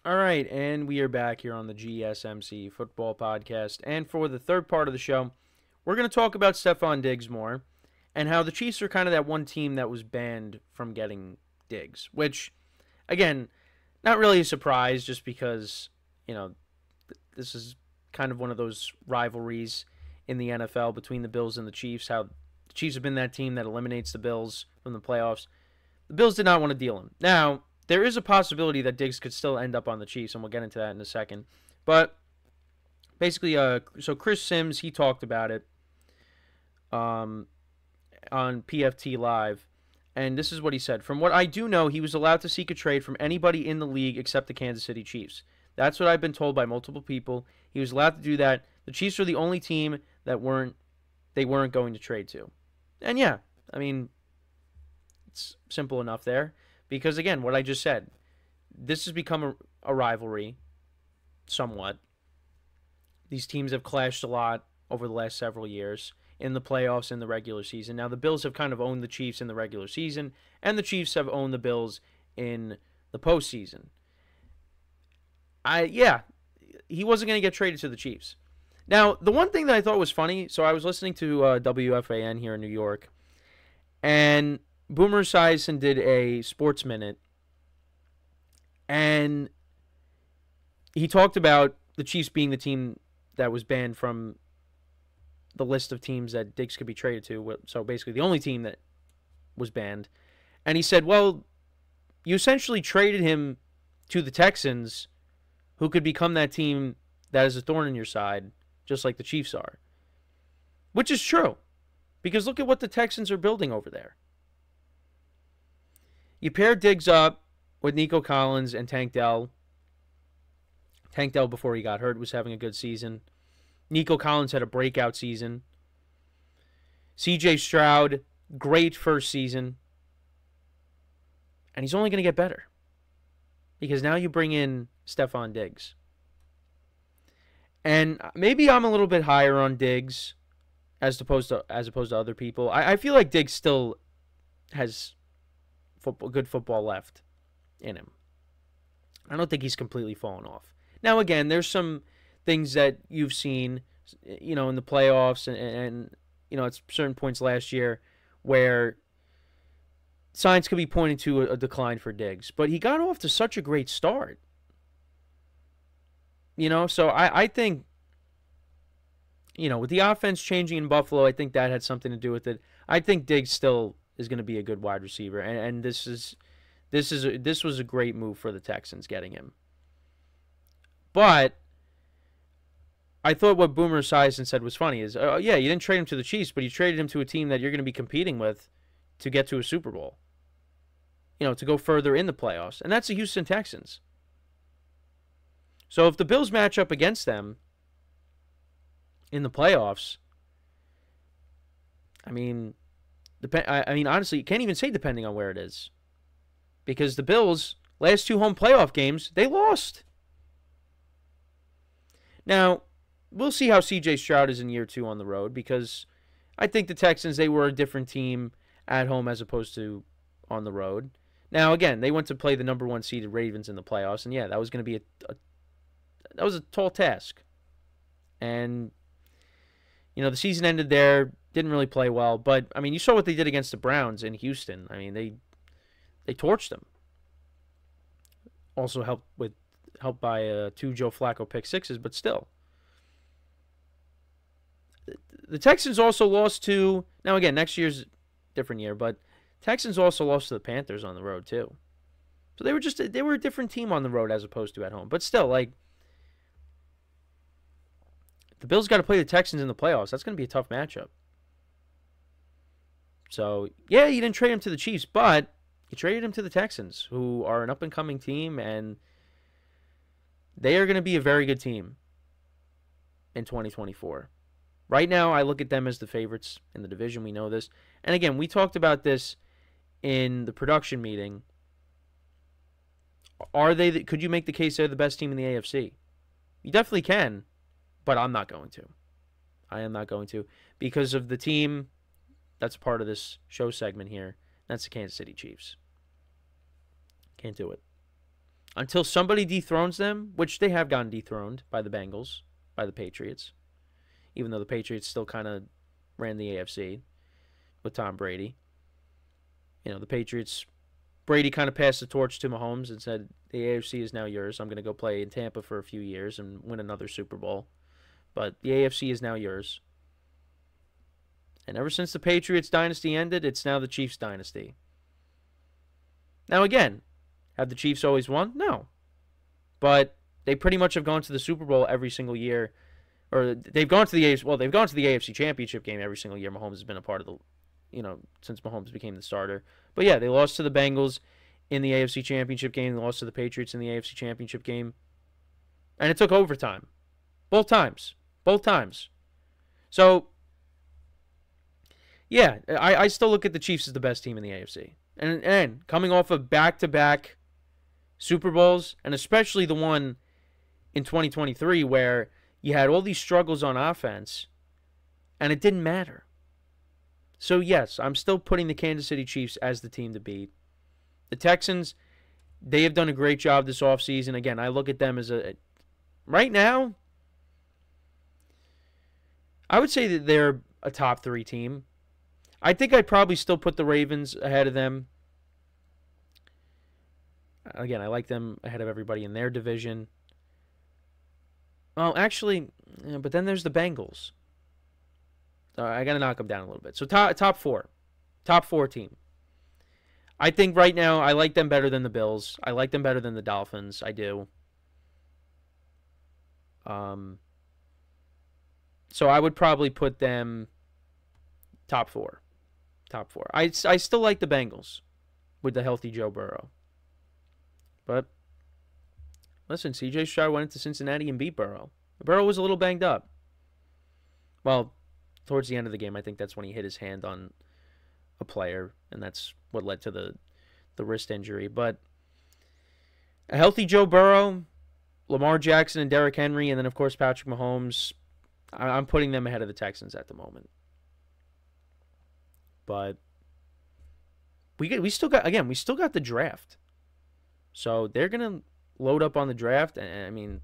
All right, and we are back here on the GSMC Football Podcast. And for the third part of the show, we're going to talk about Stefon Diggs more and how the Chiefs are kind of that one team that was banned from getting Diggs, which, again, not really a surprise just because, this is kind of one of those rivalries in the NFL between the Bills and the Chiefs, how the Chiefs have been that team that eliminates the Bills from the playoffs. The Bills did not want to deal him. Now, there is a possibility that Diggs could still end up on the Chiefs, and we'll get into that in a second. But basically, so Chris Sims, he talked about it on PFT Live, and this is what he said. From what I do know, he was allowed to seek a trade from anybody in the league except the Kansas City Chiefs. That's what I've been told by multiple people. He was allowed to do that. The Chiefs are the only team that weren't going to trade to. And yeah, I mean, it's simple enough there. Because, again, what I just said, this has become a rivalry, somewhat. These teams have clashed a lot over the last several years in the playoffs and the regular season. Now, the Bills have kind of owned the Chiefs in the regular season, and the Chiefs have owned the Bills in the postseason. He wasn't going to get traded to the Chiefs. Now, the one thing that I thought was funny, so I was listening to WFAN here in New York, and Boomer Esiason did a Sports Minute, and he talked about the Chiefs being the team that was banned from the list of teams that Diggs could be traded to. So basically the only team that was banned. And he said, well, you essentially traded him to the Texans, who could become that team that is a thorn in your side, just like the Chiefs are. Which is true, because look at what the Texans are building over there. You pair Diggs up with Nico Collins and Tank Dell. Tank Dell, before he got hurt, was having a good season. Nico Collins had a breakout season. C.J.Stroud, great first season. And he's only going to get better. Because now you bring in Stefon Diggs. And maybe I'm a little bit higher on Diggs as opposed to other people. I feel like Diggs still has good football left in him. I don't think he's completely fallen off. Now, again, there's some things that you've seen, in the playoffs and at certain points last year where signs could be pointing to a decline for Diggs. But he got off to such a great start. So I think, with the offense changing in Buffalo, I think that had something to do with it. I think Diggs still is going to be a good wide receiver, and this was a great move for the Texans getting him. But I thought what Boomer Esiason said was funny is, you didn't trade him to the Chiefs, but you traded him to a team that you're going to be competing with to get to a Super Bowl, to go further in the playoffs, and that's the Houston Texans. So if the Bills match up against them in the playoffs, honestly, you can't even say depending on where it is. Because the Bills, last two home playoff games, they lost. Now, we'll see how C.J.Stroud is in year 2 on the road, because I think the Texans, they were a different team at home as opposed to on the road. Now, again, they went to play the number 1 seeded Ravens in the playoffs, and that was going to be that was a tall task. And, the season ended there, didn't really play well, but, you saw what they did against the Browns in Houston. They torched them. Also helped by 2 Joe Flacco pick sixes, but still. The Texans also lost to, now again, next year's a different year, but Texans also lost to the Panthers on the road too. So they were a different team on the road as opposed to at home. But still, the Bills got to play the Texans in the playoffs. That's going to be a tough matchup. So, you didn't trade him to the Chiefs, but you traded him to the Texans, who are an up-and-coming team, and they are going to be a very good team in 2024. Right now, I look at them as the favorites in the division. We know this. And again, we talked about this in the production meeting. Could you make the case they're the best team in the AFC? You definitely can, but I'm not going to. I am not going to, because of the team that's part of this show segment here. That's the Kansas City Chiefs. Can't do it. until somebody dethrones them, which they have gotten dethroned by the Bengals, by the Patriots, even though the Patriots still kind of ran the AFC with Tom Brady. The Patriots, Brady kind of passed the torch to Mahomes and said, the AFC is now yours. I'm going to go play in Tampa for a few years and win another Super Bowl. But the AFC is now yours. And ever since the Patriots dynasty ended, it's now the Chiefs dynasty. Now again, have the Chiefs always won? No. But they pretty much have gone to the Super Bowl every single year. Or they've gone to the AFC Championship game every single year. Mahomes has been a part of the, since Mahomes became the starter. But yeah, they lost to the Bengals in the AFC Championship game. They lost to the Patriots in the AFC Championship game. And it took overtime. Both times. So, yeah, I still look at the Chiefs as the best team in the AFC. And coming off of back-to-back Super Bowls, and especially the one in 2023 where you had all these struggles on offense, and it didn't matter. So, yes, I'm still putting the Kansas City Chiefs as the team to beat. The Texans, they have done a great job this offseason. Again, I look at them as right now, I would say that they're a top 3 team. I think I'd probably still put the Ravens ahead of them. Again, I like them ahead of everybody in their division. Well, actually, but then there's the Bengals. I got to knock them down a little bit. So top 4. Top 4 team. I think right now I like them better than the Bills. I like them better than the Dolphins. I do. So I would probably put them top 4. Top 4. I still like the Bengals with the healthy Joe Burrow. But listen, C.JStroud went into Cincinnati and beat Burrow. Burrow was a little banged up. Well, towards the end of the game, I think that's when he hit his hand on a player, and that's what led to the wrist injury. But a healthy Joe Burrow, Lamar Jackson and Derrick Henry, and then, of course, Patrick Mahomes, I'm putting them ahead of the Texans at the moment. But we still got the draft. So they're going to load up on the draft. And I mean,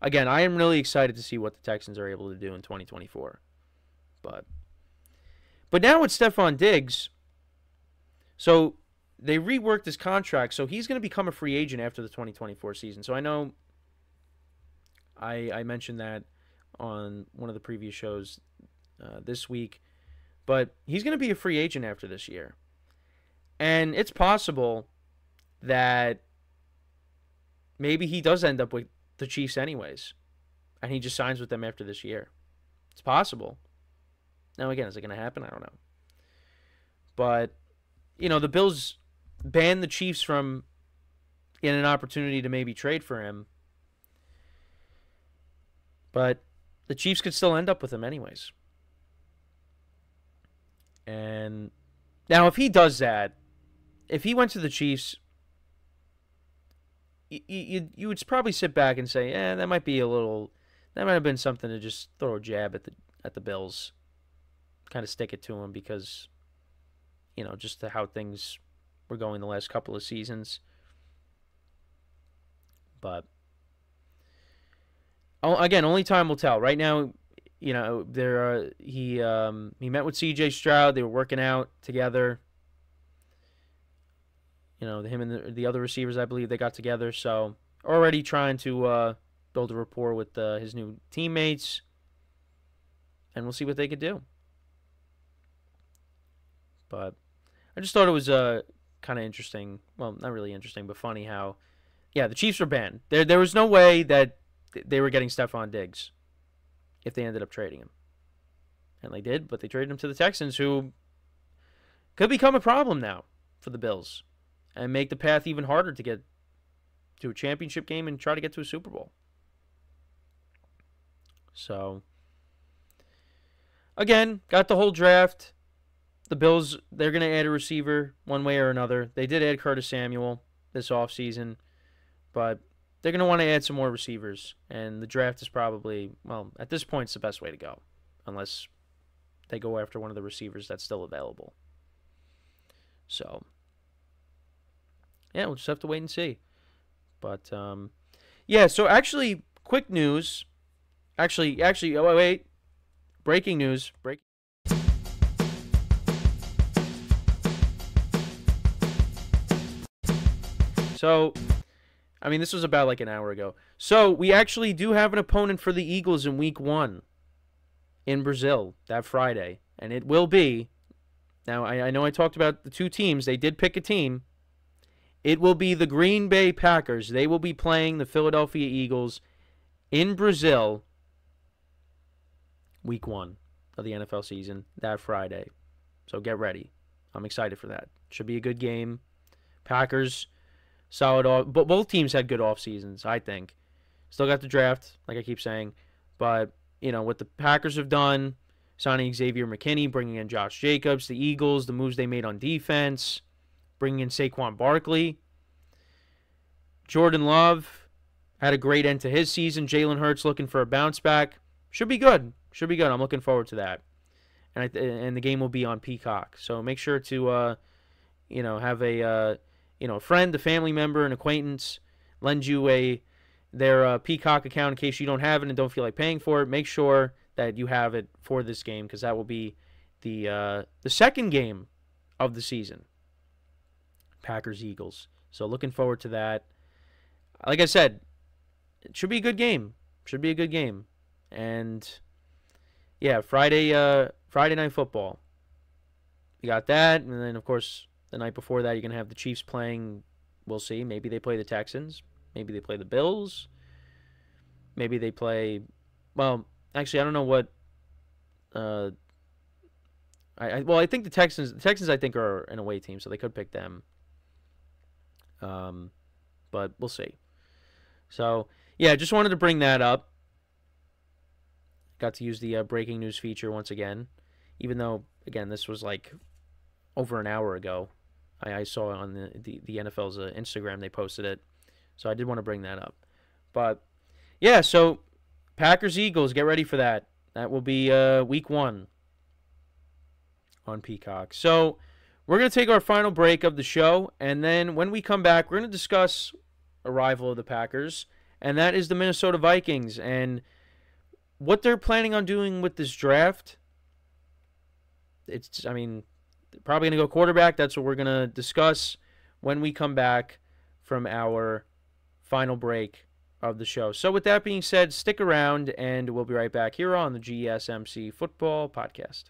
again, I am really excited to see what the Texans are able to do in 2024. But now with Stefon Diggs, so they reworked his contract, so he's going to become a free agent after the 2024 season. So I know I mentioned that on one of the previous shows this week, but he's going to be a free agent after this year. And it's possible that maybe he does end up with the Chiefs anyways, and he just signs with them after this year. It's possible. Now, again, is it going to happen? I don't know. But, the Bills banned the Chiefs from getting an opportunity to maybe trade for him. But the Chiefs could still end up with him anyways. And now, if he does that, if he went to the Chiefs, you would probably sit back and say, that might have been something to just throw a jab at the Bills, kind of stick it to them because, just how things were going the last couple of seasons. But again, only time will tell. Right now, he met with C.JStroud. They were working out together. Him and the other receivers, I believe, they got together. So already trying to build a rapport with his new teammates. And we'll see what they could do. But I just thought it was kind of interesting. Well, not really interesting, but funny how, the Chiefs were banned. There was no way that they were getting Stefon Diggs if they ended up trading him. And they did, but they traded him to the Texans, who could become a problem now for the Bills and make the path even harder to get to a championship game and try to get to a Super Bowl. So, again, got the whole draft. The Bills, they're going to add a receiver one way or another. They did add Curtis Samuel this offseason, but they're going to want to add some more receivers. And the draft is probably, at this point, it's the best way to go, unless they go after one of the receivers that's still available. So, we'll just have to wait and see. But yeah. So actually, quick news. Actually, oh wait, breaking news. So, I mean, this was about like an hour ago. So we actually do have an opponent for the Eagles in Week 1 in Brazil that Friday, and it will be. Now I know I talked about the two teams. They did pick a team. It will be the Green Bay Packers. They will be playing the Philadelphia Eagles in Brazil, Week 1 of the NFL season, that Friday. So get ready. I'm excited for that. Should be a good game. Packers, solid off. But both teams had good off seasons, I think. Still got the draft, like I keep saying. But, what the Packers have done, signing Xavier McKinney, bringing in Josh Jacobs, the Eagles, the moves they made on defense, bringing in Saquon Barkley. Jordan Love had a great end to his season. Jalen Hurts looking for a bounce back. Should be good. I'm looking forward to that. And the game will be on Peacock. So make sure to, have a friend, a family member, an acquaintance lend you their Peacock account in case you don't have it and don't feel like paying for it. Make sure that you have it for this game because that will be the second game of the season. Packers-Eagles. So looking forward to that. Like I said, it should be a good game. And yeah, Friday Night Football. You got that, and then of course the night before that you're gonna have the Chiefs playing. We'll see. Maybe they play the Texans. Maybe they play the Bills. Maybe they play. Well, actually, I don't know what. I think the Texans. The Texans, I think, are an away team, so they could pick them. But we'll see. So yeah, just wanted to bring that up. Got to use the breaking news feature once again, even though again this was like over an hour ago. I saw it on the NFL's Instagram. They posted it, so I did want to bring that up. But yeah, so Packers Eagles, get ready for that. That will be Week 1 on Peacock. So we're going to take our final break of the show, and then when we come back, we're going to discuss a rival of the Packers, and that is the Minnesota Vikings, and what they're planning on doing with this draft. Probably going to go quarterback. That's what we're going to discuss when we come back from our final break of the show. So with that being said, stick around, and we'll be right back here on the GSMC Football Podcast.